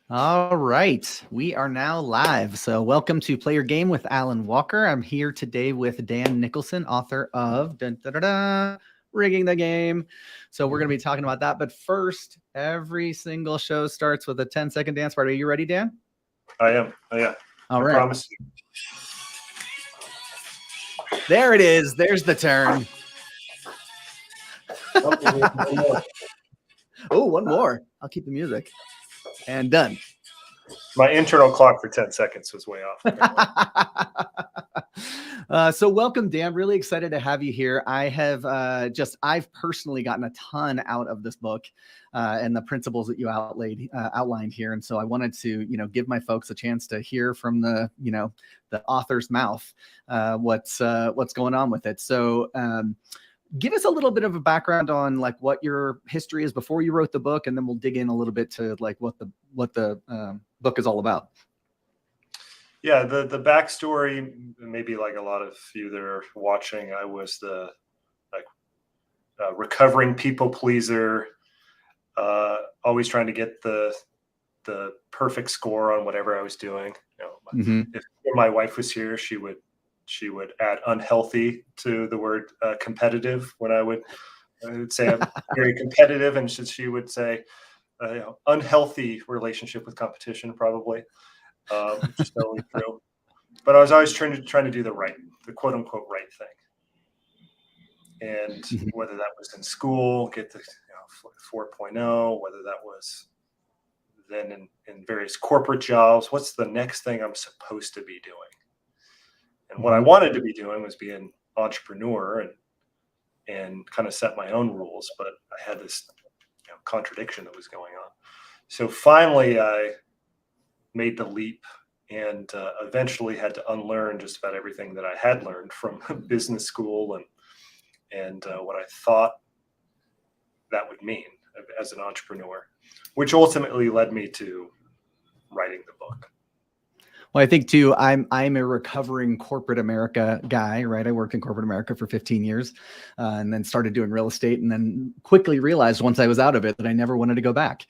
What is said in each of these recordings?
All right, we are now live. So welcome to Play Your Game with Alan Walker. I'm here today with Dan Nicholson, author of Rigging the Game. So we're going to be talking about that. But first, every single show starts with a 10-second dance party. Are you ready, Dan? I am. Oh, yeah. All I right. promise you. There it is. There's the turn. Oh, one more. I'll keep the music. And done. My internal clock for 10 seconds was way off. So welcome, Dan. Really excited to have you here. I've personally gotten a ton out of this book and the principles that you outlined here. And so I wanted to, give my folks a chance to hear from the author's mouth what's going on with it. So give us a little bit of a background on like what your history is before you wrote the book, and then we'll dig in a little bit to like what the book is all about. Yeah, the backstory, maybe like a lot of you that are watching, I was the recovering people pleaser, always trying to get the perfect score on whatever I was doing. If my wife was here, she would add unhealthy to the word competitive when I would say I'm very competitive, and she would say unhealthy relationship with competition, probably. Which is totally true. But I was always trying to do the quote unquote right thing. And whether that was in school, get the 4.0, whether that was then in various corporate jobs, what's the next thing I'm supposed to be doing? And what I wanted to be doing was be an entrepreneur and kind of set my own rules. But I had this contradiction that was going on. So finally, I made the leap and eventually had to unlearn just about everything that I had learned from business school and what I thought that would mean as an entrepreneur, which ultimately led me to writing the book. Well, I think too, I'm a recovering corporate America guy, right? I worked in corporate America for 15 years and then started doing real estate, and then quickly realized once I was out of it that I never wanted to go back.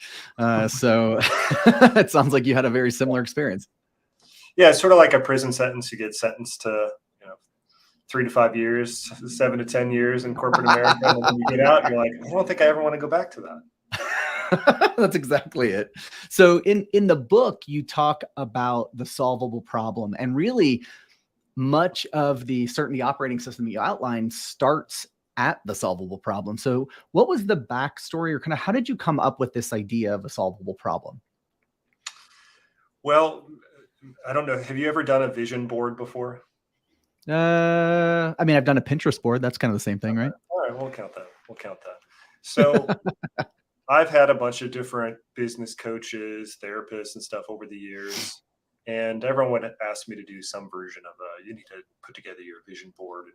So it sounds like you had a very similar experience. Yeah, it's sort of like a prison sentence. You get sentenced to 3 to 5 years, 7 to 10 years in corporate America, and when you get out, you're like, I don't think I ever want to go back to that. That's exactly it. So in the book, you talk about the solvable problem, and really much of the operating system that you outlined starts at the solvable problem. So what was the backstory, or kind of how did you come up with this idea of a solvable problem? Well, I don't know. Have you ever done a vision board before? I mean, I've done a Pinterest board. That's kind of the same thing, right? All right, we'll count that. So I've had a bunch of different business coaches, therapists, and stuff over the years, and everyone would ask me to do some version of you need to put together your vision board, and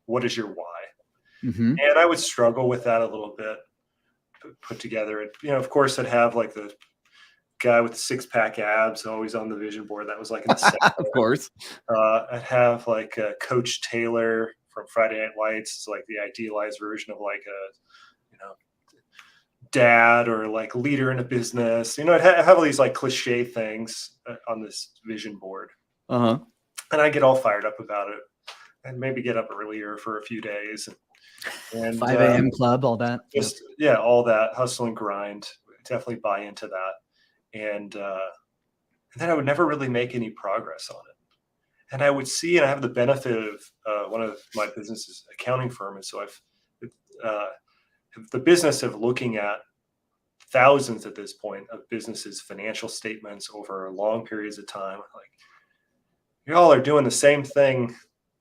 what is your why? And I would struggle with that a little bit, put together it. Of course, I'd have like the guy with the 6-pack abs always on the vision board. That was like in the center. Of course. I'd have like Coach Taylor from Friday Night Lights. It's like the idealized version of like a dad or like leader in a business. I'd have all these like cliche things on this vision board. And I get all fired up about it and maybe get up earlier for a few days and 5 a.m. club, all that. All that hustle and grind. Definitely buy into that. And then I would never really make any progress on it. And I would see, and I have the benefit of one of my businesses, accounting firm. And so I've the business of looking at thousands at this point of businesses' financial statements over long periods of time. Like, y'all are doing the same thing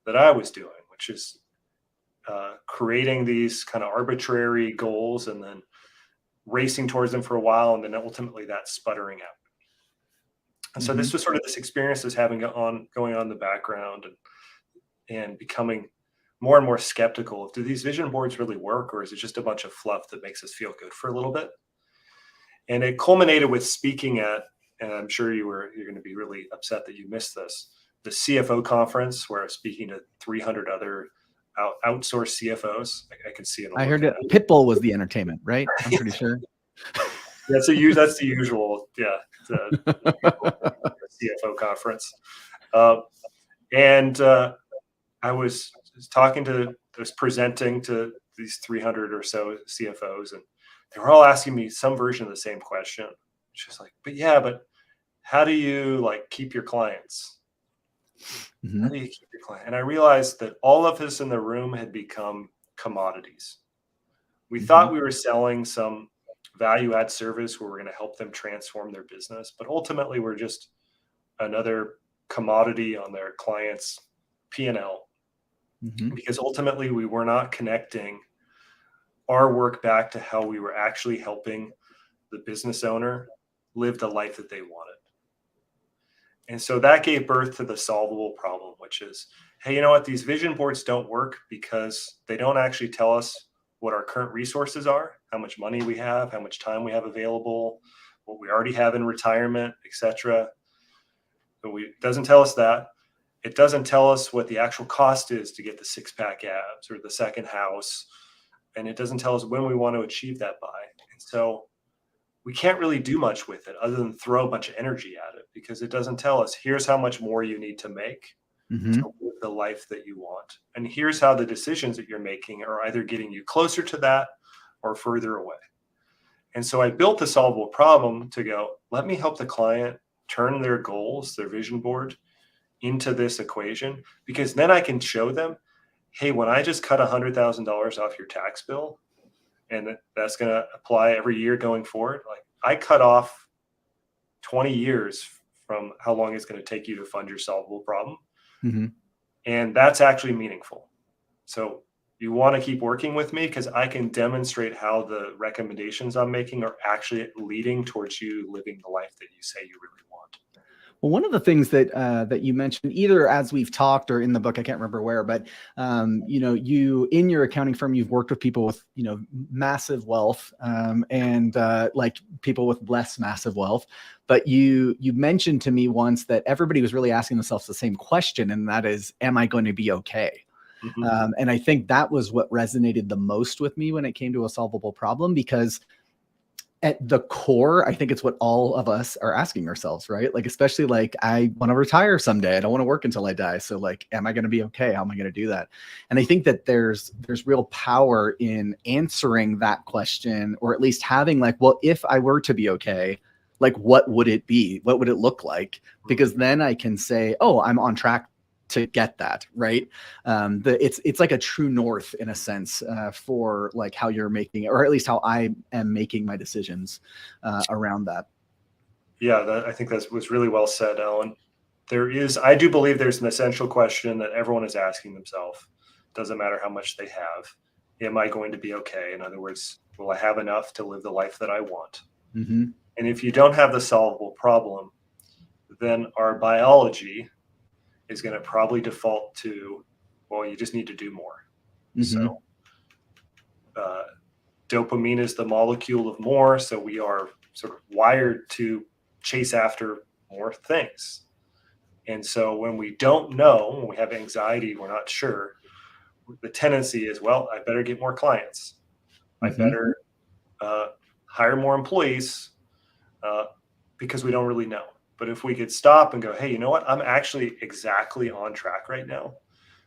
that I was doing, which is creating these kind of arbitrary goals and then racing towards them for a while, and then ultimately that sputtering out. And so this was sort of this experience that's going on in the background, and becoming more and more skeptical. Do these vision boards really work, or is it just a bunch of fluff that makes us feel good for a little bit? And it culminated with speaking at, and I'm sure you're going to be really upset that you missed this, the CFO conference, where I was speaking to 300 other outsourced CFOs. I can see it. I heard Pitbull was the entertainment, right? I'm pretty sure. That's the usual. Yeah. CFO conference. I was presenting to these 300 or so CFOs, and they were all asking me some version of the same question. She's like, but how do you like keep your clients? Mm-hmm. How do you keep your client? And I realized that all of us in the room had become commodities. We thought we were selling some value add service where we're going to help them transform their business, but ultimately we're just another commodity on their clients' P&L, because ultimately we were not connecting our work back to how we were actually helping the business owner live the life that they wanted. And so that gave birth to the solvable problem, which is, hey, you know what? These vision boards don't work because they don't actually tell us what our current resources are, how much money we have, how much time we have available, what we already have in retirement, etc. It doesn't tell us that. It doesn't tell us what the actual cost is to get the six-pack abs or the second house. And it doesn't tell us when we want to achieve that by. And so we can't really do much with it other than throw a bunch of energy at it, because it doesn't tell us, here's how much more you need to make to live the life that you want. And here's how the decisions that you're making are either getting you closer to that or further away. And so I built the solvable problem to go, let me help the client turn their goals, their vision board, into this equation, because then I can show them, hey, when I just cut $100,000 off your tax bill, and that's going to apply every year going forward, like I cut off 20 years from how long it's going to take you to fund your solvable problem. And that's actually meaningful. So you want to keep working with me because I can demonstrate how the recommendations I'm making are actually leading towards you living the life that you say you really want. Well, one of the things that that you mentioned, either as we've talked or in the book, I can't remember where, but you in your accounting firm, you've worked with people with massive wealth and like people with less massive wealth. But you mentioned to me once that everybody was really asking themselves the same question, and that is, am I going to be okay? And I think that was what resonated the most with me when it came to a solvable problem, because at the core, I think it's what all of us are asking ourselves, right? Like, especially like, I want to retire someday. I don't want to work until I die. So like, am I going to be okay? How am I going to do that? And I think that there's real power in answering that question, or at least having like, well, if I were to be okay, like, what would it be? What would it look like? Because then I can say, oh, I'm on track to get that, right? It's like a true north in a sense for like how you're making it, or at least how I am making my decisions around that. Yeah, I think that was really well said, Alan. I do believe there's an essential question that everyone is asking themselves. Doesn't matter how much they have. Am I going to be okay? In other words, will I have enough to live the life that I want? And if you don't have the solvable problem, then our biology is going to probably default to, well, you just need to do more. So dopamine is the molecule of more. So we are sort of wired to chase after more things. And so when we don't know, when we have anxiety, we're not sure, the tendency is, well, I better get more clients. I better hire more employees because we don't really know. But if we could stop and go, hey, you know what? I'm actually exactly on track right now.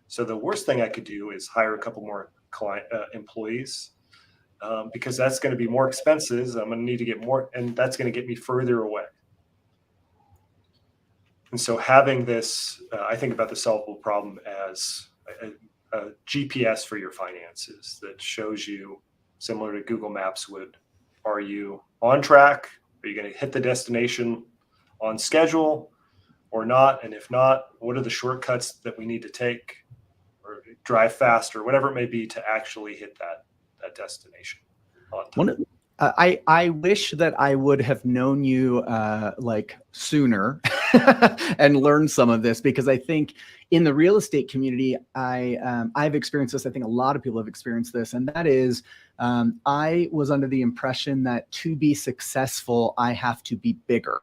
So the worst thing I could do is hire a couple more employees because that's going to be more expenses. I'm going to need to get more, and that's going to get me further away. And so having this, I think about the solvable problem as a GPS for your finances that shows you, similar to Google Maps would, are you on track? Are you going to hit the destination on schedule or not? And if not, what are the shortcuts that we need to take, or drive fast, or whatever it may be, to actually hit that destination on time? I wish that I would have known you like sooner and learned some of this, because I think in the real estate community, I've experienced this. I think a lot of people have experienced this, and that is I was under the impression that to be successful, I have to be bigger.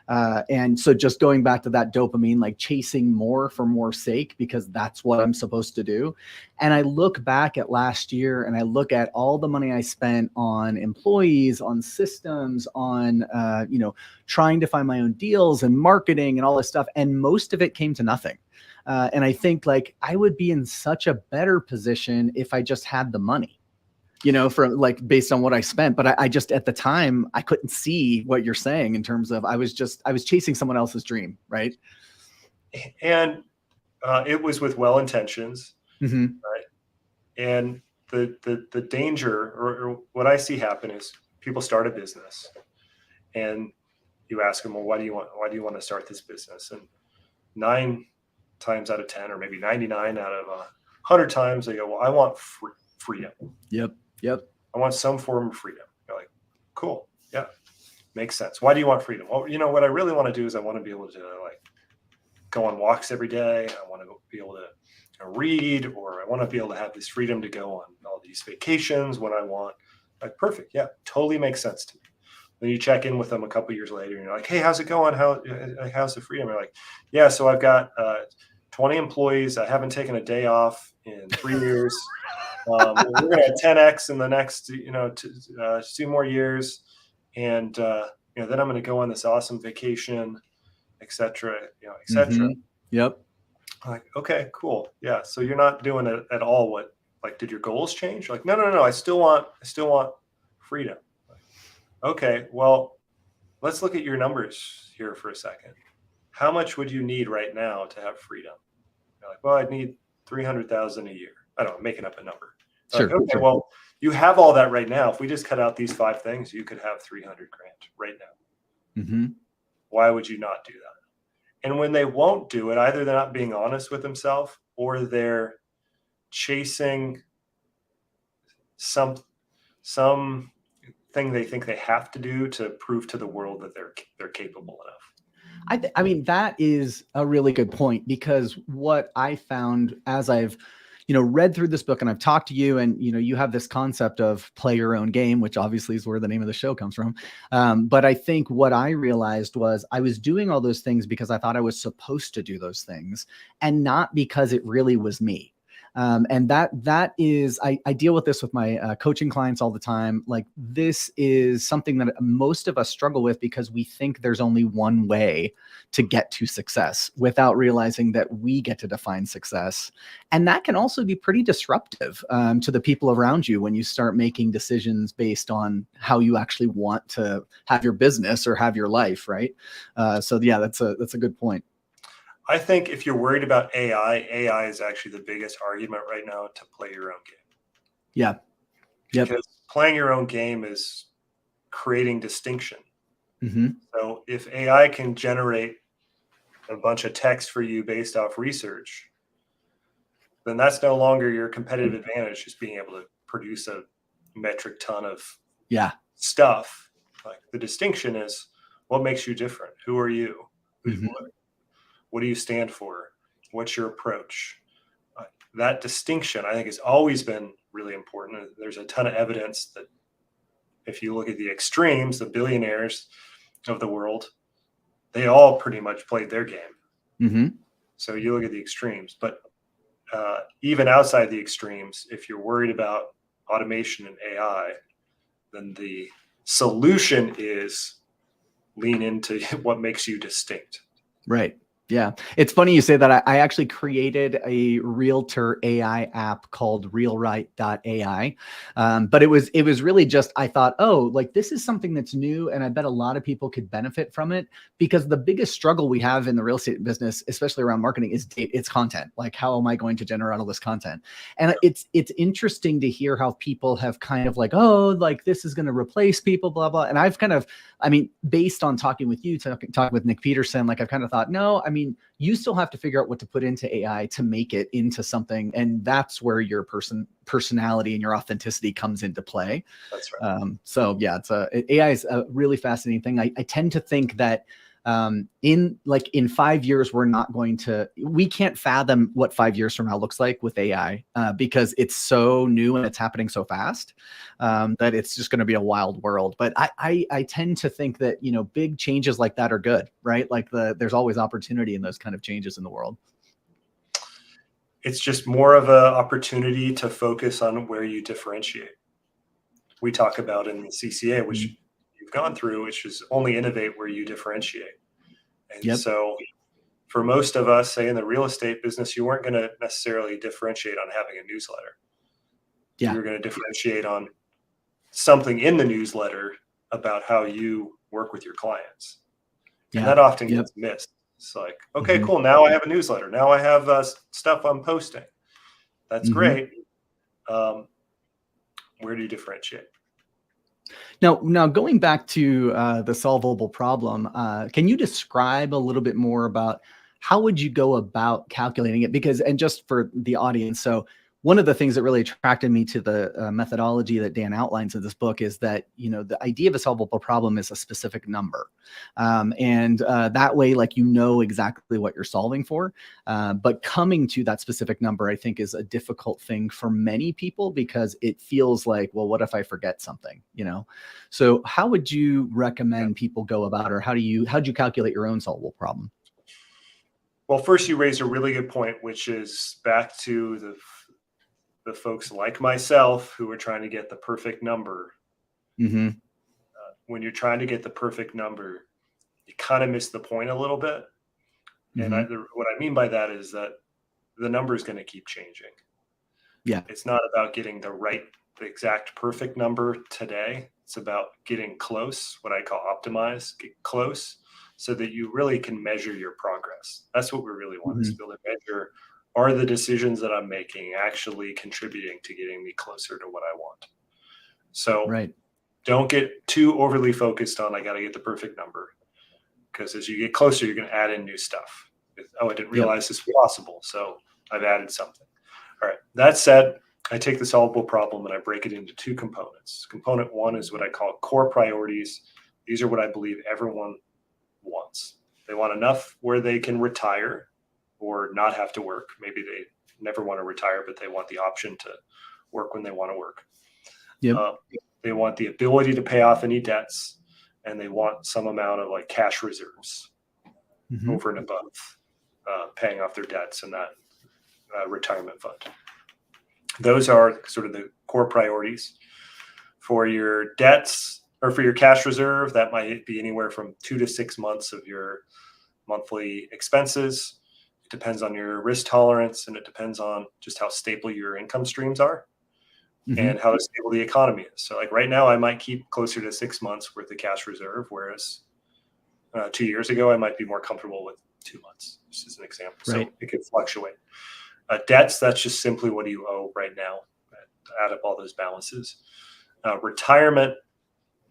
And so just going back to that dopamine, like chasing more for more sake, because that's what I'm supposed to do. And I look back at last year and I look at all the money I spent on employees, on systems, on, trying to find my own deals and marketing and all this stuff. And most of it came to nothing. And I think like I would be in such a better position if I just had the money, from like based on what I spent. But I just at the time I couldn't see what you're saying in terms of I was chasing someone else's dream, right? And it was with well intentions, right? And the danger or what I see happen is people start a business, and you ask them, well, why do you want to start this business? And 9 times out of 10, or maybe 99 out of 100 times, they go, well, I want freedom. Yep. I want some form of freedom. You're like, cool. Yeah. Makes sense. Why do you want freedom? Well, what I really want to do is I want to be able to like go on walks every day. I want to be able to read, or I want to be able to have this freedom to go on all these vacations when I want. Like, perfect. Yeah. Totally makes sense to me. Then you check in with them a couple years later and you're like, hey, how's it going? How's the freedom? You're like, yeah, so I've got 20 employees. I haven't taken a day off in 3 years. We're going to 10x in the next, 2 more years. And, then I'm going to go on this awesome vacation, et cetera, et cetera. Yep. I'm like, okay, cool. Yeah. So you're not doing it at all. What, like, did your goals change? You're like, no. I still want freedom. Okay, well, let's look at your numbers here for a second. How much would you need right now to have freedom? You're like, well, I'd need 300,000 a year. I don't know, making up a number. Sure. Like, okay, well, you have all that right now. If we just cut out these 5 things, you could have 300 grand right now. Why would you not do that? And when they won't do it, either they're not being honest with themselves, or they're chasing some thing they think they have to do to prove to the world that they're capable enough. I mean, that is a really good point, because what I found as I've, read through this book and I've talked to you, and, you have this concept of play your own game, which obviously is where the name of the show comes from. But I think what I realized was I was doing all those things because I thought I was supposed to do those things, and not because it really was me. And that is, I deal with this with my coaching clients all the time. Like, this is something that most of us struggle with, because we think there's only one way to get to success, without realizing that we get to define success. And that can also be pretty disruptive to the people around you when you start making decisions based on how you actually want to have your business or have your life, right? So yeah, that's a good point. I think if you're worried about AI is actually the biggest argument right now to play your own game. Yeah. Yep. Because playing your own game is creating distinction. So if AI can generate a bunch of text for you based off research, then that's no longer your competitive advantage, just being able to produce a metric ton of stuff. Like, the distinction is what makes you different. Who are you? What do you stand for? What's your approach? That distinction, I think, has always been really important. There's a ton of evidence that if you look at the extremes, the billionaires of the world, they all pretty much played their game. So you look at the extremes. But even outside the extremes, if you're worried about automation and AI, then the solution is lean into what makes you distinct. Right. Yeah. It's funny you say that. I actually created a realtor AI app called realright.ai. But it was really just, I thought, oh, like, this is something that's new, and I bet a lot of people could benefit from it, because the biggest struggle we have in the real estate business, especially around marketing, is it's content. Like, how am I going to generate all this content? And it's interesting to hear how people have kind of like, oh, like, this is going to replace people, blah, blah. And I've kind of, based on talking with you, talking with Nick Peterson, like, I've kind of thought, no, you still have to figure out what to put into AI to make it into something. And that's where your personality and your authenticity comes into play. That's right. So yeah, AI is a really fascinating thing. I tend to think that in 5 years, we can't fathom what 5 years from now looks like with AI, because it's so new and it's happening so fast, that it's just going to be a wild world. But I tend to think that, big changes like that are good, right? Like there's always opportunity in those kind of changes in the world. It's just more of an opportunity to focus on where you differentiate. We talk about in the CCA, which you've gone through, which is only innovate where you differentiate. And so for most of us, say in the real estate business, you weren't going to necessarily differentiate on having a newsletter. You were going to differentiate on something in the newsletter about how you work with your clients. And that often gets missed. It's like, okay, cool. Now I have a newsletter. Now I have stuff I'm posting. That's great. Where do you differentiate? Now going back to the solvable problem, can you describe a little bit more about how would you go about calculating it? Because, and just for the audience, so one of the things that really attracted me to the methodology that Dan outlines in this book is that, the idea of a solvable problem is a specific number. And that way, like, exactly what you're solving for. But coming to that specific number, I think, is a difficult thing for many people, because it feels like, well, what if I forget something, So how would you recommend people go about, or how'd you calculate your own solvable problem? Well, first, you raise a really good point, which is back to the folks like myself who are trying to get the perfect number. When you're trying to get the perfect number, you kind of miss the point a little bit. And what I mean by that is that the number is going to keep changing. It's not about getting the exact perfect number today. It's about getting close, what I call optimize, get close, so that you really can measure your progress. That's what we really want, is to be able to measure, are the decisions that I'm making actually contributing to getting me closer to what I want? So don't get too overly focused on, I got to get the perfect number, because as you get closer, you're going to add in new stuff. Oh, I didn't realize this was possible, so I've added something. All right. That said, I take the solvable problem and I break it into two components. Component one is what I call core priorities. These are what I believe everyone wants. They want enough where they can retire or not have to work. Maybe they never want to retire, but they want the option to work when they want to work. They want the ability to pay off any debts, and they want some amount of like cash reserves over and above paying off their debts in that retirement fund. Those are sort of the core priorities. For your debts, or for your cash reserve, that might be anywhere from 2 to 6 months of your monthly expenses. It depends on your risk tolerance, and it depends on just how stable your income streams are and how stable the economy is. So like right now, I might keep closer to 6 months worth of cash reserve, whereas 2 years ago, I might be more comfortable with 2 months, just as an example. So it could fluctuate. Debts, that's just simply what you owe right now. Add up all those balances. Retirement,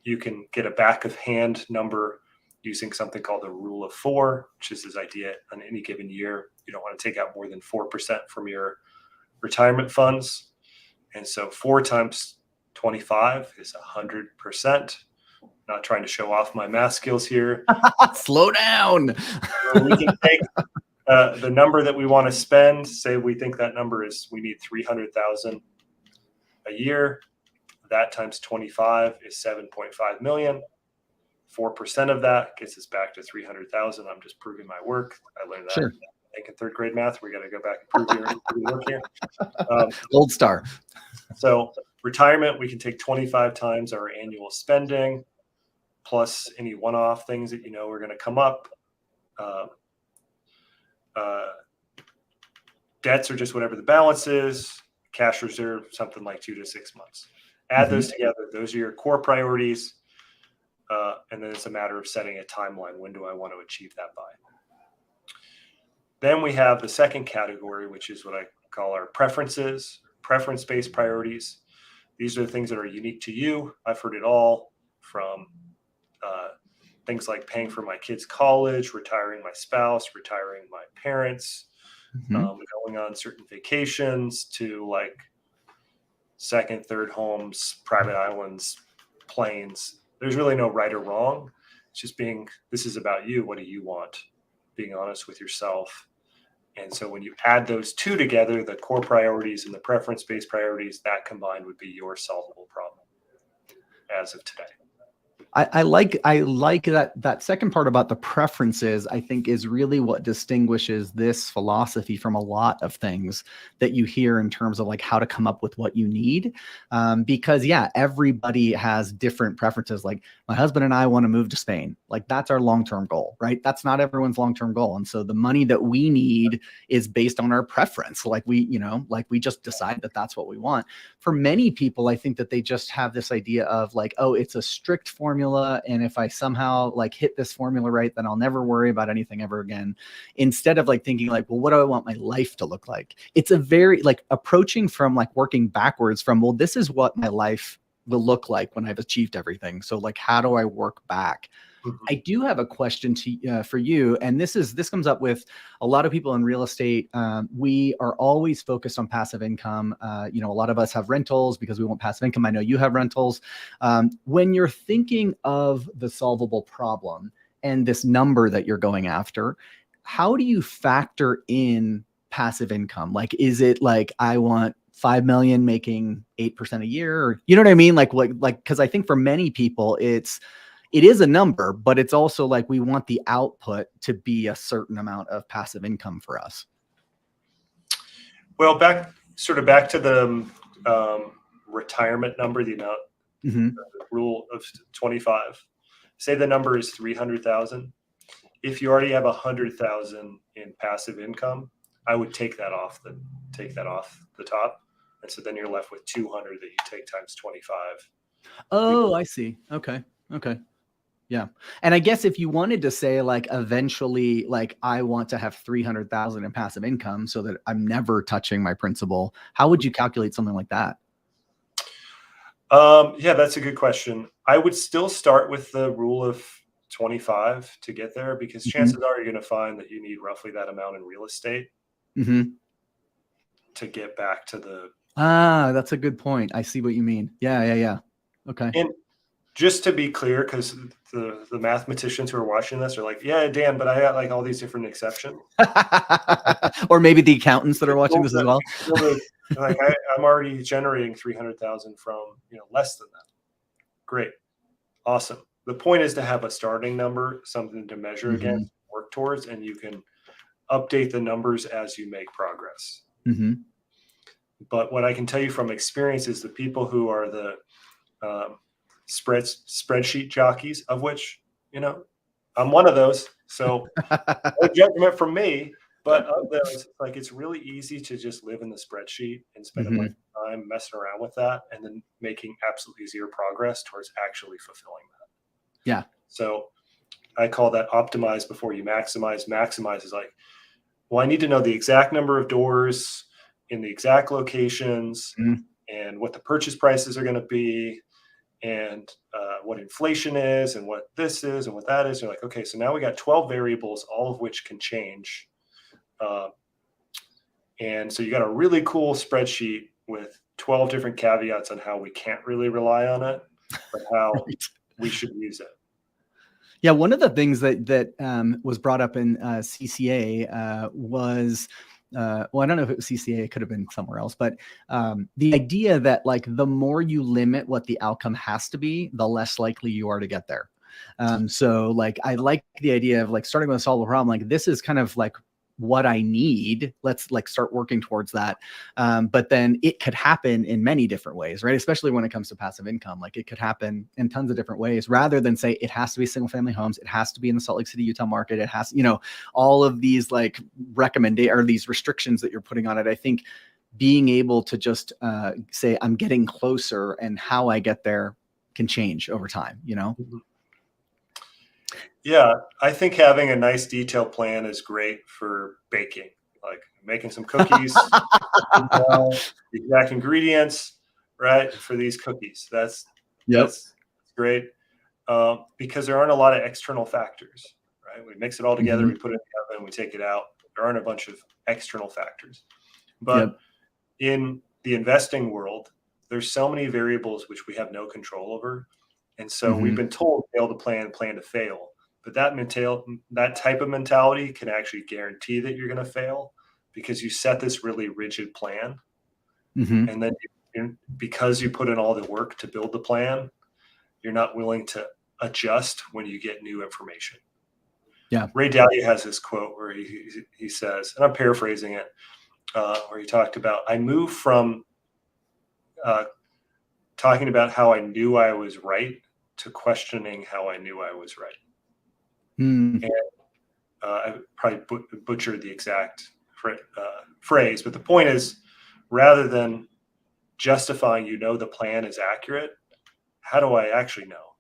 you can get a back of hand number using something called the rule of 4, which is this idea on any given year, you don't want to take out more than 4% from your retirement funds. And so 4 times 25 is 100%. Not trying to show off my math skills here. Slow down. So we can take the number that we want to spend. Say we think that number is, we need $300,000 a year. That times 25 is 7.5 million. 4% of that gets us back to 300,000. I'm just proving my work. I learned that in 3rd grade math. We got to go back and prove your work here. Gold star. So retirement, we can take 25 times our annual spending, plus any one-off things that are going to come up. Debts are just whatever the balance is. Cash reserve, something like 2 to 6 months. Add those together. Those are your core priorities. And then it's a matter of setting a timeline. When do I want to achieve that by? Then we have the second category, which is what I call our preferences, preference-based priorities. These are the things that are unique to you. I've heard it all from things like paying for my kids' college, retiring my spouse, retiring my parents, going on certain vacations, to like 2nd, 3rd homes, private islands, planes. There's really no right or wrong. just this is about you. What do you want? Being honest with yourself. And so when you add those two together, the core priorities and the preference-based priorities, that combined would be your solvable problem as of today. I like that second part about the preferences. I think is really what distinguishes this philosophy from a lot of things that you hear in terms of like how to come up with what you need. Because yeah, everybody has different preferences. Like my husband and I want to move to Spain. Like that's our long-term goal, right? That's not everyone's long-term goal. And so the money that we need is based on our preference. Like we just decide that that's what we want. For many people, I think that they just have this idea of like, oh, it's a strict formula. And if I somehow like hit this formula right, then I'll never worry about anything ever again. Instead of like thinking like, well, what do I want my life to look like? It's a very like approaching from like working backwards from, well, this is what my life will look like when I've achieved everything. So like, how do I work back? I do have a question for you, and this comes up with a lot of people in real estate. We are always focused on passive income. A lot of us have rentals because we want passive income. I know you have rentals. When you're thinking of the solvable problem and this number that you're going after, how do you factor in passive income? Like, is it like I want 5 million making 8% a year? Or, you know what I mean? Like, because I think for many people, it is a number, but it's also like we want the output to be a certain amount of passive income for us. Well, back to the retirement number, the amount, the rule of 25. Say the number is 300,000. If you already have 100,000 in passive income, I would take that off the top, and so then you're left with 200 that you take times 25. Oh, I see. Okay. Yeah. And I guess if you wanted to say like eventually, like I want to have 300,000 in passive income so that I'm never touching my principal, how would you calculate something like that? Yeah, that's a good question. I would still start with the rule of 25 to get there, because chances are you're going to find that you need roughly that amount in real estate to get back to the. That's a good point. I see what you mean. Yeah. Okay. And just to be clear, because the mathematicians who are watching this are like, yeah, Dan, but I got like all these different exceptions. Or maybe the accountants that are watching this as well. Like I'm already generating 300,000 from less than that. Great, awesome. The point is to have a starting number, something to measure against, work towards, and you can update the numbers as you make progress. But what I can tell you from experience is the people who are the spreadsheet jockeys, of which I'm one of those, so no judgment from me, but of those, like, it's really easy to just live in the spreadsheet and spend a bunch of time messing around with that and then making absolutely zero progress towards actually fulfilling that. Yeah. So I call that optimize before you maximize. Maximize is like, well, I need to know the exact number of doors in the exact locations and what the purchase prices are going to be, and what inflation is, and what this is, and what that is. You're like, okay, so now we got 12 variables, all of which can change. And so you got a really cool spreadsheet with 12 different caveats on how we can't really rely on it, but how we should use it. Yeah, one of the things that was brought up in CCA was, well, I don't know if it was CCA, it could have been somewhere else, but the idea that like the more you limit what the outcome has to be, the less likely you are to get there. So like, I like the idea of like starting with a solvable problem. Like this is kind of like what I need. Let's like start working towards that. But then it could happen in many different ways, right? Especially when it comes to passive income. Like it could happen in tons of different ways, rather than say it has to be single family homes. It has to be in the Salt Lake City, Utah market. It has, all of these like or these restrictions that you're putting on it. I think being able to just say, I'm getting closer, and how I get there can change over time, Yeah, I think having a nice detailed plan is great for baking, like making some cookies, the exact ingredients, right, for these cookies. That's great, because there aren't a lot of external factors, right? We mix it all together, we put it in the oven, we take it out. There aren't a bunch of external factors. But in the investing world, there's so many variables which we have no control over. And so we've been told fail to plan, plan to fail. But that type of mentality can actually guarantee that you're going to fail because you set this really rigid plan. And then because you put in all the work to build the plan, you're not willing to adjust when you get new information. Yeah. Ray Dalio has this quote where he says, and I'm paraphrasing it, where he talked about, I moved from talking about how I knew I was right to questioning how I knew I was right. And I probably butchered the exact phrase, but the point is, rather than justifying, the plan is accurate, how do I actually know?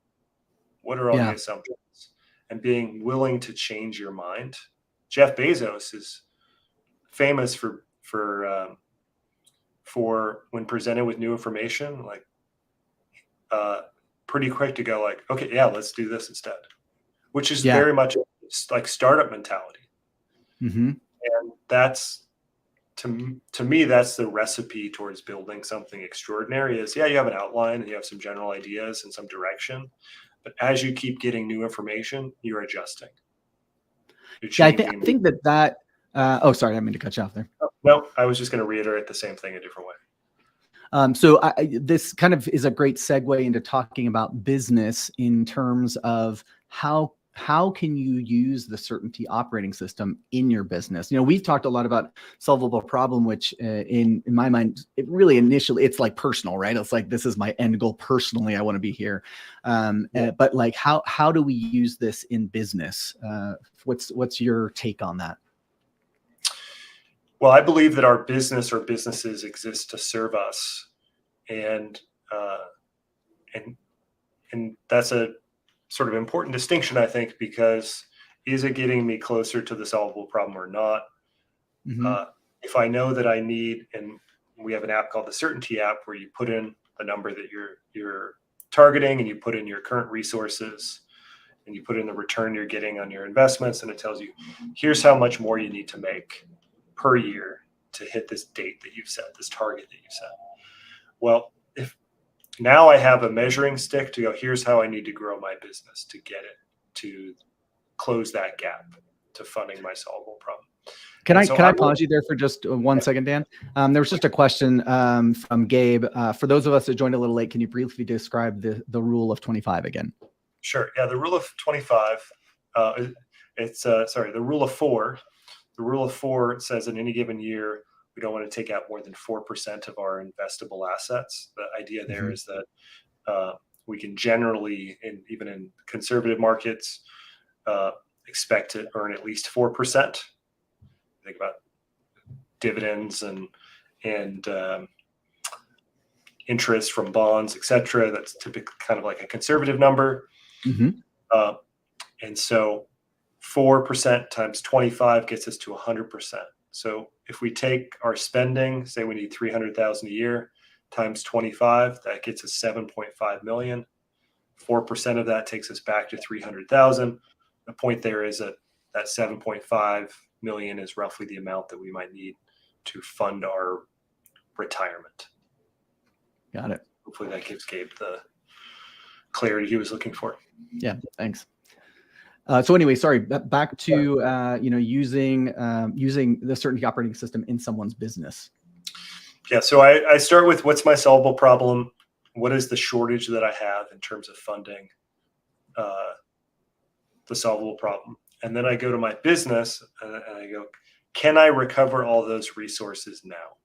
What are all the assumptions? And being willing to change your mind. Jeff Bezos is famous for when presented with new information, like pretty quick to go like, okay, yeah, let's do this instead, which is very much like startup mentality. And that's, to me, that's the recipe towards building something extraordinary is, you have an outline and you have some general ideas and some direction, but as you keep getting new information, you're adjusting. I think that oh, sorry, I didn't mean to cut you off there. No, I was just going to reiterate the same thing a different way. So this kind of is a great segue into talking about business in terms of how can you use the certainty operating system in your business? We've talked a lot about solvable problem, which in my mind, it really initially, it's like personal, right? It's like, this is my end goal personally. I want to be here. But like, how do we use this in business? What's your take on that? Well, I believe that our business or businesses exist to serve us, and that's a sort of important distinction, I think, because is it getting me closer to the solvable problem or not? If I know that I need, and we have an app called the Certainty app where you put in the number that you're targeting, and you put in your current resources, and you put in the return you're getting on your investments, and it tells you, here's how much more you need to make per year to hit this date that you've set, this target that you've set. Well, if now I have a measuring stick to go, here's how I need to grow my business to get it to close that gap to funding my solvable problem. Can I pause you there for just 1 second, Dan? There was just a question from Gabe. For those of us that joined a little late, can you briefly describe the rule of 25 again? Sure. Yeah, the rule of 25. The rule of 4. The rule of 4 says in any given year, we don't want to take out more than 4% of our investable assets. The idea there is that we can generally, even in conservative markets, expect to earn at least 4%. Think about dividends and interest from bonds, et cetera. That's typically kind of like a conservative number. And so 4% times 25 gets us to 100%. So if we take our spending, say we need $300,000 a year, times 25, that gets us 7.5 million. 4% of that takes us back to 300,000. The point there is that 7.5 million is roughly the amount that we might need to fund our retirement. Got it. Hopefully that gives Gabe the clarity he was looking for. Yeah, thanks. So anyway, sorry, back to using the certainty operating system in someone's business. Yeah, so I start with what's my solvable problem? What is the shortage that I have in terms of funding the solvable problem? And then I go to my business and I go, can I recover all those resources now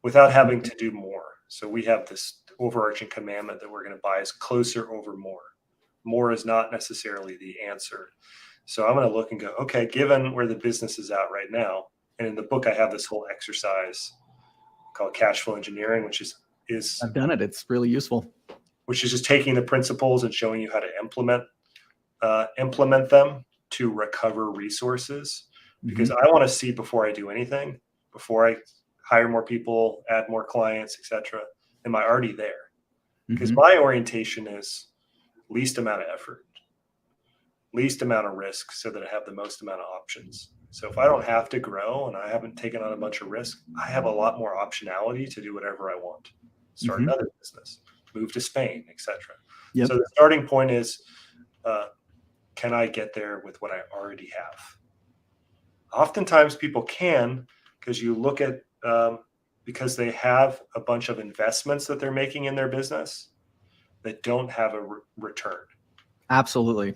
without having to do more? So we have this overarching commandment that we're going to bias closer over more. More is not necessarily the answer. So I'm going to look and go, okay, given where the business is at right now, and in the book I have this whole exercise called cash flow engineering, which is I've done it. It's really useful. Which is just taking the principles and showing you how to implement them to recover resources. Because I want to see before I do anything, before I hire more people, add more clients, etc. Am I already there? Because my orientation is least amount of effort, least amount of risk, so that I have the most amount of options. So if I don't have to grow and I haven't taken on a bunch of risk, I have a lot more optionality to do whatever I want. Start another business, move to Spain, etc. Yep. So the starting point is, can I get there with what I already have? Oftentimes people can, because you look at, because they have a bunch of investments that they're making in their business that don't have a return. Absolutely.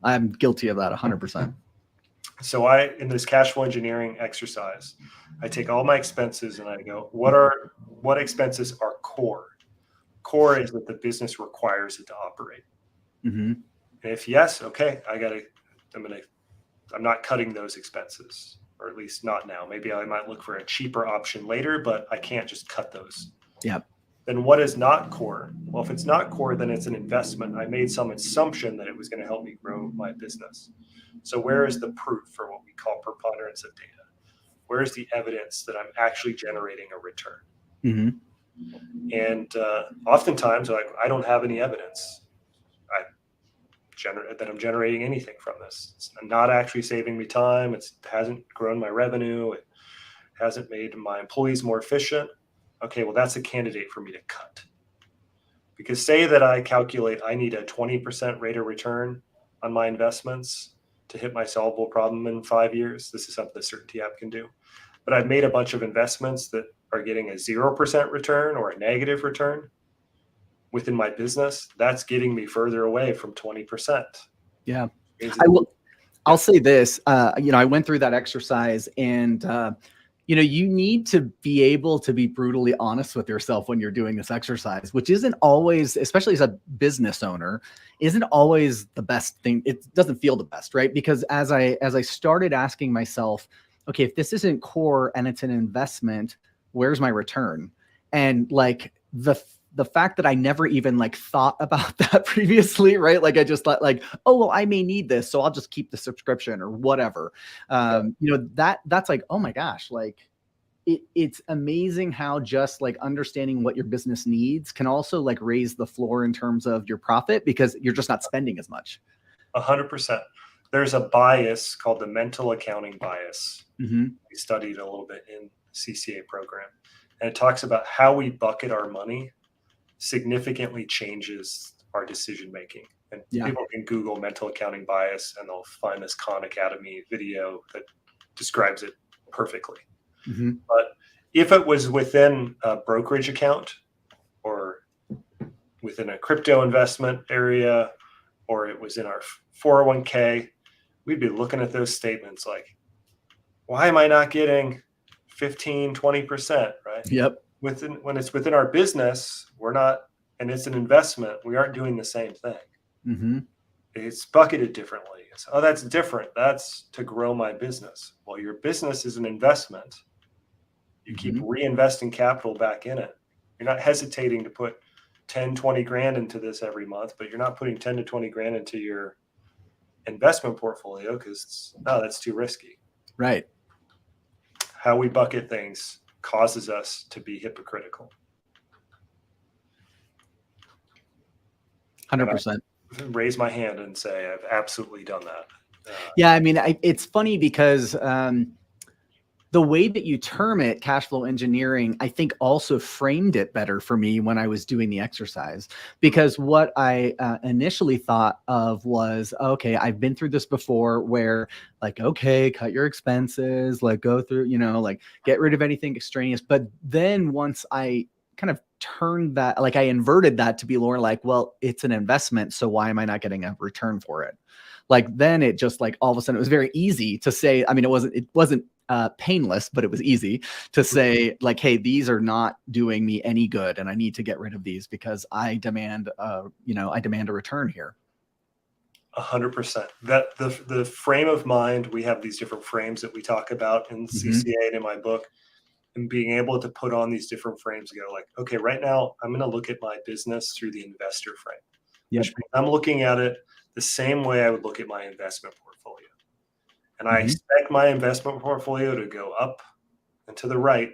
I'm guilty of that 100%. So in this cash flow engineering exercise, I take all my expenses and I go, what expenses are core? Core is what the business requires it to operate. Mm-hmm. And if yes, okay, I'm not cutting those expenses, or at least not now. Maybe I might look for a cheaper option later, but I can't just cut those. Yeah. Then what is not core? Well, if it's not core, then it's an investment. I made some assumption that it was going to help me grow my business. So where is the proof for what we call preponderance of data? Where is the evidence that I'm actually generating a return? Mm-hmm. And oftentimes, I don't have any evidence that I'm generating anything from this. It's not actually saving me time. It hasn't grown my revenue. It hasn't made my employees more efficient. Okay, well, that's a candidate for me to cut. Because say that I calculate I need a 20% rate of return on my investments to hit my solvable problem in 5 years. This is something the Certainty app can do. But I've made a bunch of investments that are getting a 0% return or a negative return within my business. That's getting me further away from 20%. Yeah. I'll say this, I went through that exercise, and, you need to be able to be brutally honest with yourself when you're doing this exercise, which isn't always, especially as a business owner, isn't always the best thing. It doesn't feel the best, right? Because as I started asking myself, okay, if this isn't core and it's an investment, where's my return? And like the fact that I never even like thought about that previously, right? Like I just thought like, oh, well, I may need this, so I'll just keep the subscription or whatever. That's like, oh my gosh, like it's amazing how just like understanding what your business needs can also like raise the floor in terms of your profit, because you're just not spending as much. 100%. There's a bias called the mental accounting bias. Mm-hmm. We studied a little bit in the CCA program, and it talks about how we bucket our money significantly changes our decision making. And people can Google mental accounting bias and they'll find this Khan Academy video that describes it perfectly. Mm-hmm. But if it was within a brokerage account or within a crypto investment area, or it was in our 401k, we'd be looking at those statements like, why am I not getting 15, 20%, right? Yep. When it's within our business, we're not, and it's an investment, we aren't doing the same thing. Mm-hmm. It's bucketed differently. It's, oh, that's different. That's to grow my business. Well, your business is an investment. You keep reinvesting capital back in it. You're not hesitating to put 10, 20 grand into this every month, but you're not putting 10 to 20 grand into your investment portfolio because that's too risky. Right. How we bucket things causes us to be hypocritical. 100%. Raise my hand and say I've absolutely done that. Yeah, I mean, it's funny because the way that you term it, cash flow engineering, I think also framed it better for me when I was doing the exercise. Because what I initially thought of was, okay, I've been through this before where like, okay, cut your expenses, like go through, like get rid of anything extraneous. But then once I kind of turned that, like I inverted that to be more like, well, it's an investment, so why am I not getting a return for it? Like then it just like all of a sudden it was very easy to say, I mean, it wasn't painless, but it was easy to say like, hey, these are not doing me any good and I need to get rid of these because I demand a return here. 100%. That the frame of mind, we have these different frames that we talk about in CCA and in my book, and being able to put on these different frames and go like, okay, right now I'm going to look at my business through the investor frame. Yep. Which means I'm looking at it the same way I would look at my investment portfolio. And I expect my investment portfolio to go up and to the right.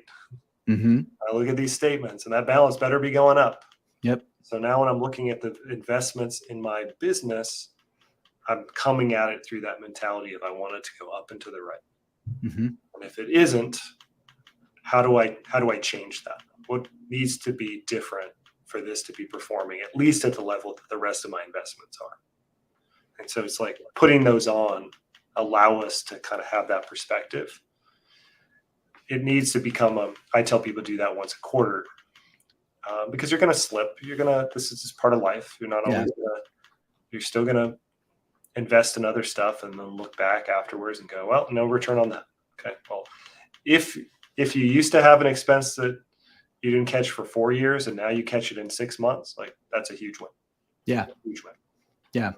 I look at these statements and that balance better be going up. Yep. So now when I'm looking at the investments in my business, I'm coming at it through that mentality of I want it to go up and to the right. And if it isn't, how do I change that? What needs to be different for this to be performing at least at the level that the rest of my investments are. And so it's like putting those on allow us to kind of have that perspective. It needs to become I tell people do that once a quarter, because you're going to slip. This is just part of life. You're not always you're still going to invest in other stuff and then look back afterwards and go, well, no return on that. Okay. Well, if you used to have an expense that you didn't catch for 4 years and now you catch it in 6 months, like that's a huge win. Yeah. Huge win. Yeah.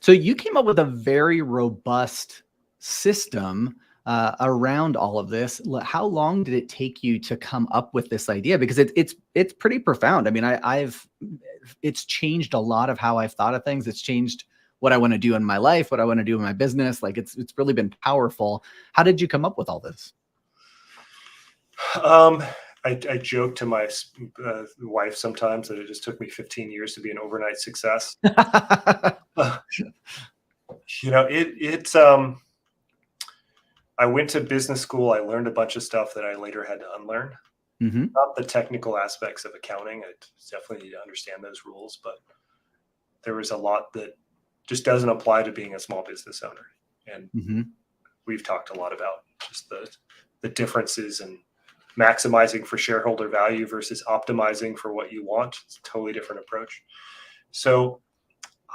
So you came up with a very robust system around all of this. How long did it take you to come up with this idea? Because it's pretty profound. I mean, it's changed a lot of how I've thought of things. It's changed what I want to do in my life, what I want to do in my business. Like it's really been powerful. How did you come up with all this? I joke to my wife sometimes that it just took me 15 years to be an overnight success. I went to business school. I learned a bunch of stuff that I later had to unlearn. Mm-hmm. Not the technical aspects of accounting. I definitely need to understand those rules, but there was a lot that just doesn't apply to being a small business owner. And we've talked a lot about just the differences in maximizing for shareholder value versus optimizing for what you want. It's a totally different approach. So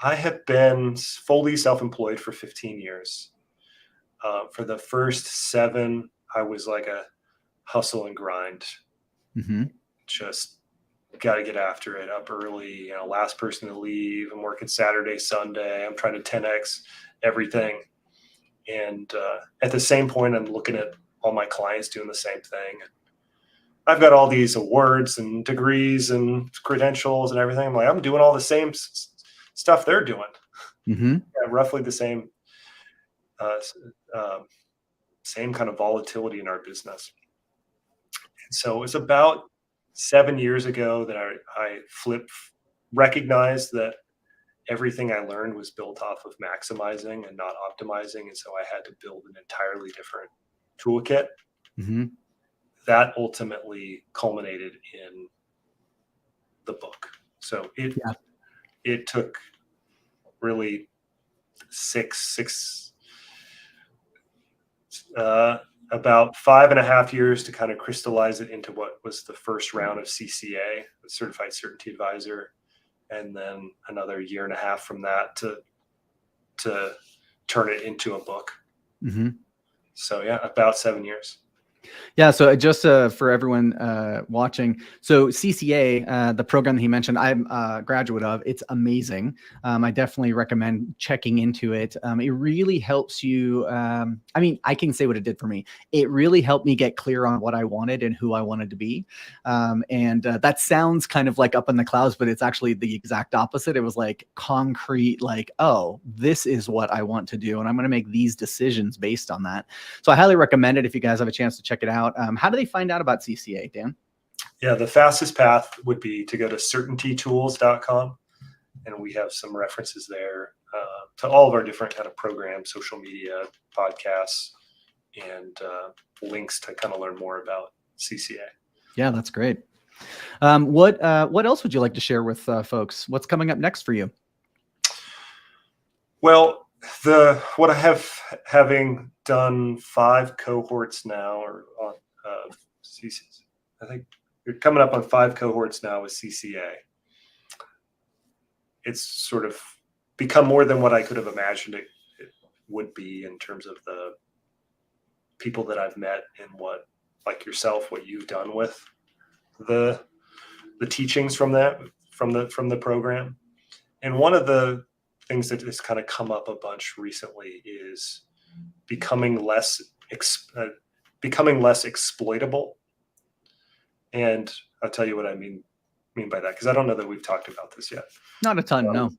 I have been fully self-employed for 15 years. For the first 7, I was like a hustle and grind. Just got to get after it, up early, last person to leave. I'm working Saturday, Sunday. I'm trying to 10X everything. And at the same point, I'm looking at all my clients doing the same thing. I've got all these awards and degrees and credentials and everything. I'm like, I'm doing all the same stuff they're doing. Yeah, roughly the same kind of volatility in our business. And so it was about 7 years ago that I recognized that everything I learned was built off of maximizing and not optimizing. And so I had to build an entirely different toolkit. That ultimately culminated in the book. So it took really about 5.5 years to kind of crystallize it into what was the first round of CCA, the Certified Certainty Advisor, and then another 1.5 years from that to turn it into a book. So yeah, about 7 years. Yeah. So just for everyone watching, so CCA, the program that he mentioned, I'm a graduate of. It's amazing. I definitely recommend checking into it. It really helps you. I mean, I can say what it did for me. It really helped me get clear on what I wanted and who I wanted to be. And that sounds kind of like up in the clouds, but it's actually the exact opposite. It was like concrete, like, oh, this is what I want to do. And I'm going to make these decisions based on that. So I highly recommend it if you guys have a chance to check it out. How do they find out about CCA, Dan? Yeah, the fastest path would be to go to certaintytools.com. And we have some references there to all of our different kind of programs, social media, podcasts, and links to kind of learn more about CCA. Yeah, that's great. What else would you like to share with folks? What's coming up next for you? Well, what I have, having done 5 cohorts now, or I think you're coming up on 5 cohorts now with CCA. It's sort of become more than what I could have imagined it would be in terms of the people that I've met and what, like yourself, what you've done with the teachings from the program. And one of the things that has kind of come up a bunch recently is becoming less exploitable. And I'll tell you what I mean by that, because I don't know that we've talked about this yet. Not a ton, no.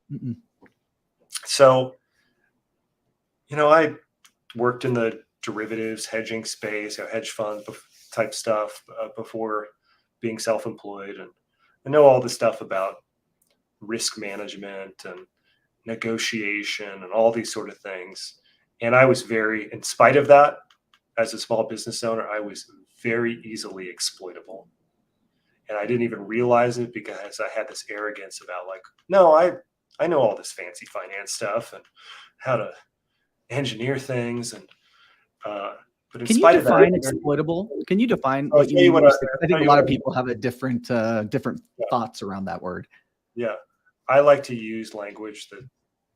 So, I worked in the derivatives hedging space, hedge fund type stuff before being self-employed, and I know all the stuff about risk management and negotiation and all these sort of things. And I was in spite of that, as a small business owner, I was very easily exploitable. And I didn't even realize it because I had this arrogance about like, no, I know all this fancy finance stuff and how to engineer things. And, but in Can you spite of define that, exploitable? Can you define I'll what you tell you mean what when you say, 'cause I think tell a you lot what of people have a different yeah, thoughts around that word. yeah. I like to use language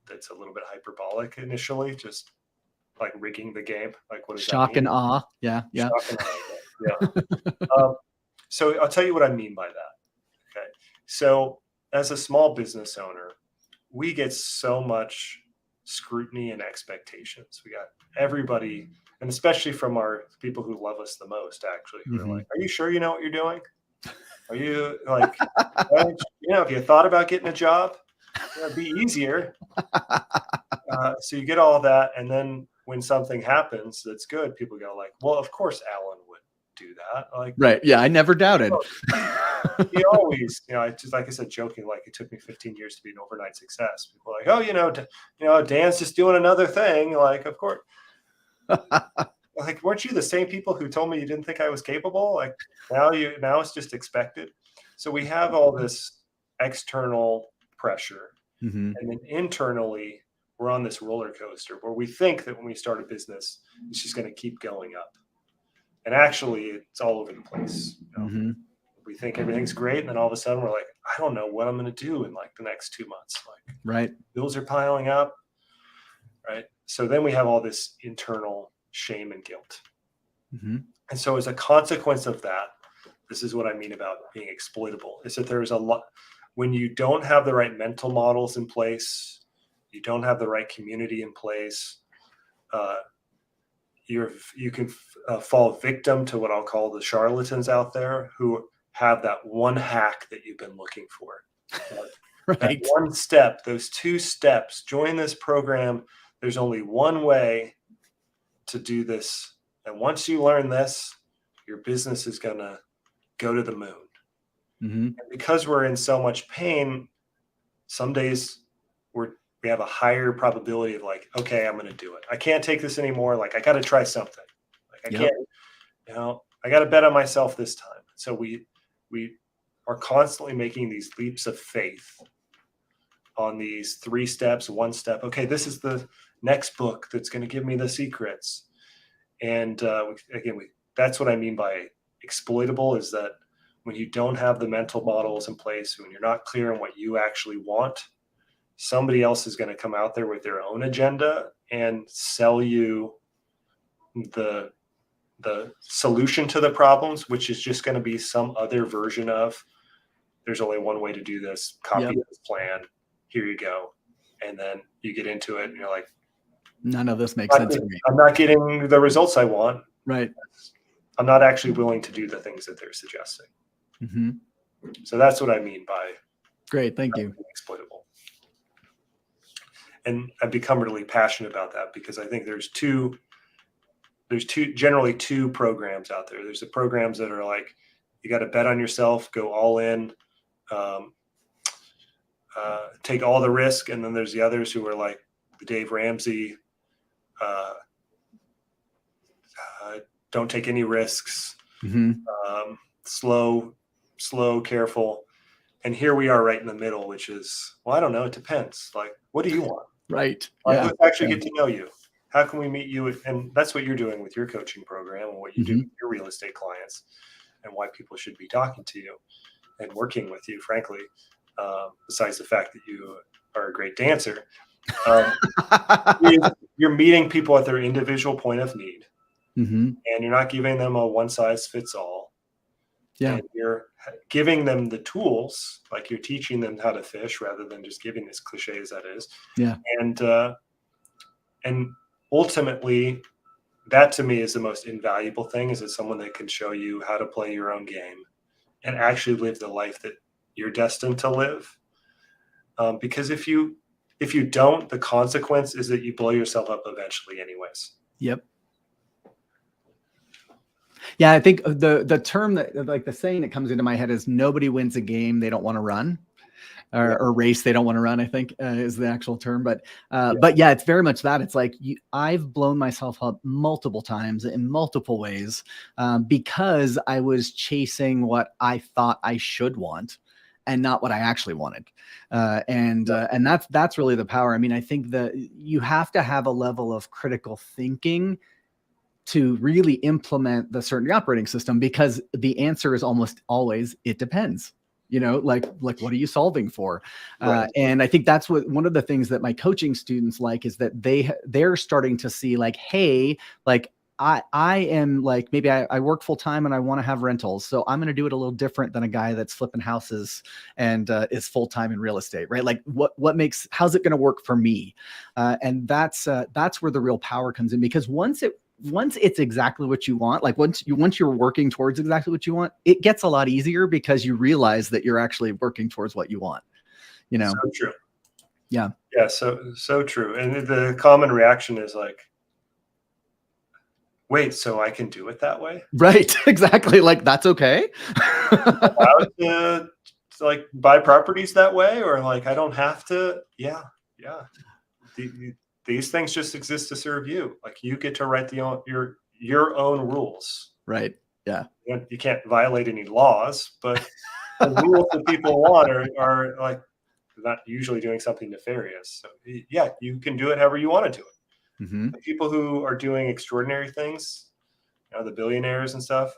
that's a little bit hyperbolic initially, just like rigging the game. Like, what does that Shock mean? and awe. Yeah. Yeah. Shock and awe. Yeah. So I'll tell you what I mean by that. Okay. So as a small business owner, we get so much scrutiny and expectations. We got everybody, and especially from our people who love us the most, actually, who are Mhm. like, "Are you sure you know what you're doing? Are you like, well, if you thought about getting a job, it'd be easier." So you get all that, and then when something happens that's good, people go like, "Well, of course Alan would do that." Like, Right. Yeah. I never doubted. he always, I just like I said, joking, like it took me 15 years to be an overnight success. People are like, "Oh, Dan's just doing another thing." Like, of course, like, weren't you the same people who told me you didn't think I was capable? Like, now it's just expected. So we have all this external pressure, Mhm. and then internally, we're on this roller coaster where we think that when we start a business, it's just going to keep going up, and actually, it's all over the place. Mhm. We think everything's great, and then all of a sudden, we're like, I don't know what I'm going to do in like the next 2 months. Like, Right. bills are piling up, right? So then we have all this internal shame and guilt. Mhm. And so as a consequence of that, this is what I mean about being exploitable, is that there's a lot, when you don't have the right mental models in place, you don't have the right community in place, uh, you can fall victim to what I'll call the charlatans out there who have that one hack that you've been looking for. That Right. one step, those 2 steps, join this program. There's only one way to do this. And once you learn this, your business is going to go to the moon. Mhm. And because we're in so much pain, some days we have a higher probability of like, okay, I'm going to do it. I can't take this anymore. Like, I got to try something. Like, I Yep. can't, I got to bet on myself this time. So we are constantly making these leaps of faith on these 3 steps, 1 step. Okay, this is the next book that's going to give me the secrets. And that's what I mean by exploitable, is that when you don't have the mental models in place, when you're not clear on what you actually want, somebody else is going to come out there with their own agenda and sell you the solution to the problems, which is just going to be some other version of, there's only one way to do this, copy Yep. this plan, here you go. And then you get into it and you're like, None of this makes sense to me. I'm not getting the results I want. Right. I'm not actually willing to do the things that they're suggesting. Mhm. So that's what I mean by Great. Thank you. being exploitable. And I've become really passionate about that because I think there's generally two programs out there. There's the programs that are like, you got to bet on yourself, go all in, take all the risk. And then there's the others who are like the Dave Ramsey, don't take any risks, Mhm. slow, careful. And here we are right in the middle, which is, well, I don't know. It depends. Like, what do you want? Right. Like, Yeah. let's actually get to know you. How can we meet you? And that's what you're doing with your coaching program and what you do with your real estate clients, and why people should be talking to you and working with you, frankly, besides the fact that you are a great dancer. You're meeting people at their individual point of need, Mhm. and you're not giving them a one size fits all. Yeah. And you're giving them the tools, like you're teaching them how to fish rather than just giving, as cliche as that is. Yeah. And ultimately, that to me is the most invaluable thing, is that someone that can show you how to play your own game and actually live the life that you're destined to live. Because if you don't, the consequence is that you blow yourself up eventually anyways. Yep. Yeah, I think the term that, like, the saying that comes into my head is, nobody wins a game they don't want to run. or race they don't want to run, I think is the actual term. But yeah, it's very much that. It's like I've blown myself up multiple times in multiple ways because I was chasing what I thought I should want and not what I actually wanted. And that's really the power. I mean, I think that you have to have a level of critical thinking to really implement the certainty operating system, because the answer is almost always, it depends. Like what are you solving for? Right. And I think that's one of the things that my coaching students like, is that they're starting to see like, hey, like I am like, maybe I work full time and I want to have rentals. So I'm going to do it a little different than a guy that's flipping houses and is full time in real estate, right? Like how's it going to work for me? And that's where the real power comes in, because once it's exactly what you want, like once you're working towards exactly what you want, it gets a lot easier because you realize that you're actually working towards what you want. So true. Yeah. Yeah. So true. And the common reaction is like, wait, so I can do it that way? Right. Exactly. Like, that's okay. Allowed to like buy properties that way, or like I don't have to. Yeah. These things just exist to serve you. Like you get to write your own rules. Right. Yeah. You can't violate any laws, but the rules that people want are like not usually doing something nefarious. So yeah, you can do it however you want to do it. Mm-hmm. The people who are doing extraordinary things, the billionaires and stuff,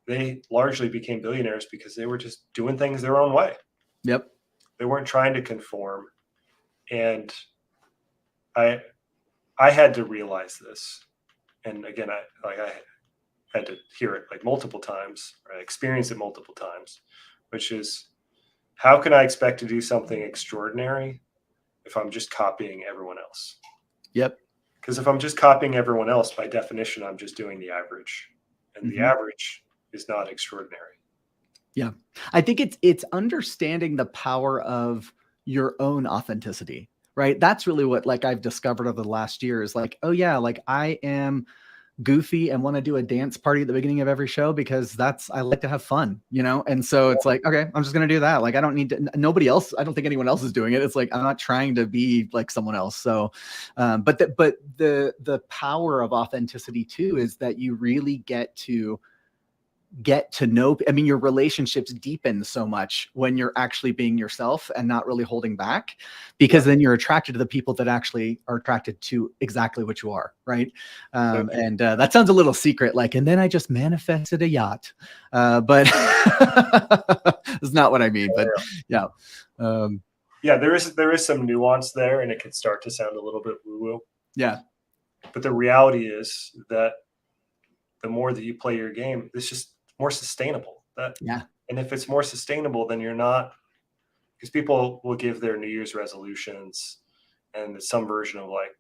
they largely became billionaires because they were just doing things their own way. Yep. They weren't trying to conform. And I had to realize this. And again, I had to hear it like multiple times, or I experienced it multiple times, which is, how can I expect to do something extraordinary if I'm just copying everyone else? Yep. Because if I'm just copying everyone else, by definition, I'm just doing the average, and the average is not extraordinary. Yeah. I think it's understanding the power of your own authenticity, right? That's really what like I've discovered over the last year is like, oh yeah, like I am goofy and want to do a dance party at the beginning of every show because I like to have fun, And so it's like, okay, I'm just going to do that. Like, I don't need to, nobody else, I don't think anyone else is doing it. It's like, I'm not trying to be like someone else. So, but the power of authenticity too, is that you really get to know, I mean, your relationships deepen so much when you're actually being yourself and not really holding back, because then you're attracted to the people that actually are attracted to exactly what you are. Right. And that sounds a little secret, like, and then I just manifested a yacht. But it's not what I mean, but yeah. Yeah, there is some nuance there, and it can start to sound a little bit woo-woo. Yeah. But the reality is that the more that you play your game, it's just more sustainable. And if it's more sustainable, then you're not, because people will give their New Year's resolutions and it's some version of like,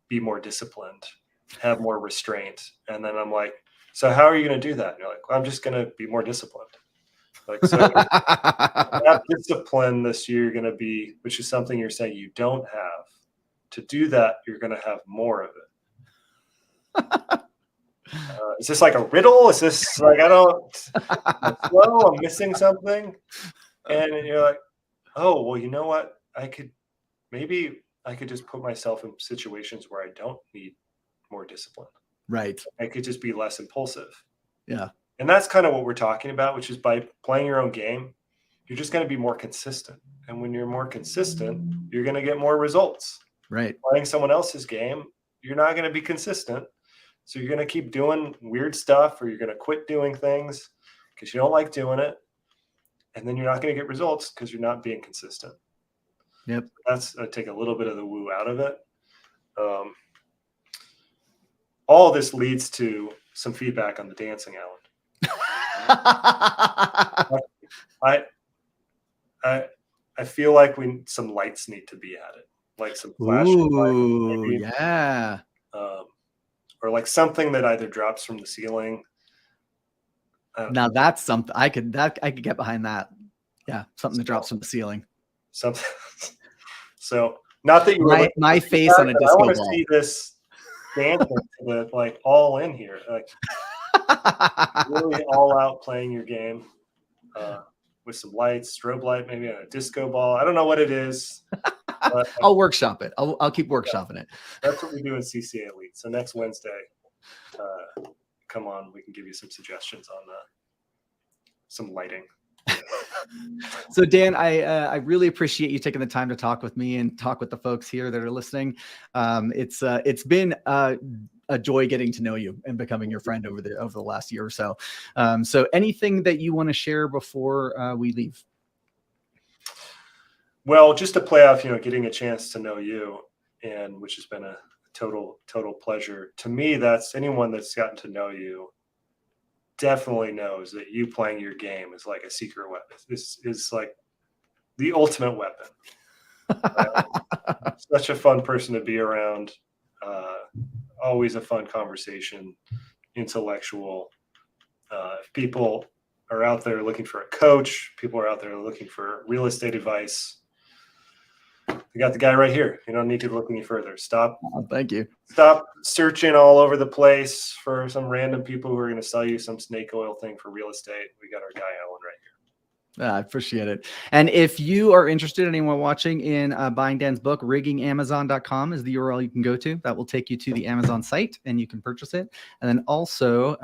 be more disciplined, have more restraint. And then I'm like, so how are you going to do that? And you're like, well, I'm just going to be more disciplined. Like, so that discipline this year, you're going to be, which is something you're saying you don't have. To do that, you're going to have more of it. Is this like a riddle? Is this like, I'm slow, I'm missing something? And you're like, oh, well, you know what? Maybe I could just put myself in situations where I don't need more discipline. Right. I could just be less impulsive. Yeah. And that's kind of what we're talking about, which is by playing your own game, you're just going to be more consistent. And when you're more consistent, you're going to get more results. Right. Playing someone else's game, you're not going to be consistent. So you're going to keep doing weird stuff, or you're going to quit doing things because you don't like doing it. And then you're not going to get results because you're not being consistent. Yep. I take a little bit of the woo out of it. All of this leads to some feedback on the dancing, Alan. I feel like some lights need to be added, like some flashing lights. Maybe. Yeah. Or like something that either drops from the ceiling. Now that's something I could get behind that. Yeah, something that drops from the ceiling. Something. So not that you my face on a disco ball. I want to see this dancing like all in here, like really all out playing your game. with some lights, strobe light, maybe a disco ball. I don't know what it is. But I'll workshop it. I'll keep workshopping it. That's what we do in CCA Elite. So next Wednesday, come on, we can give you some suggestions on some lighting. So Dan, I really appreciate you taking the time to talk with me and talk with the folks here that are listening. It's been a joy getting to know you and becoming your friend over the last year or so. So anything that you want to share before we leave? Well, just to play off, getting a chance to know you, and which has been a total pleasure to me. That's anyone that's gotten to know you definitely knows that you playing your game is like a secret weapon. This is like the ultimate weapon. Such a fun person to be around. Always a fun conversation, intellectual. If people are out there looking for a coach, people are out there looking for real estate advice, you got the guy right here. You don't need to look any further. Thank you. Stop searching all over the place for some random people who are going to sell you some snake oil thing for real estate. We got our guy Alan right here. I appreciate it. And if you are interested, anyone watching, in buying Dan's book, riggingamazon.com is the URL you can go to. That will take you to the Amazon site and you can purchase it. And then also,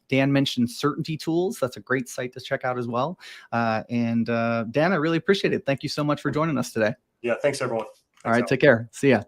Dan mentioned Certainty Tools. That's a great site to check out as well. Dan, I really appreciate it. Thank you so much for joining us today. Yeah, thanks everyone. All right, take care. See ya.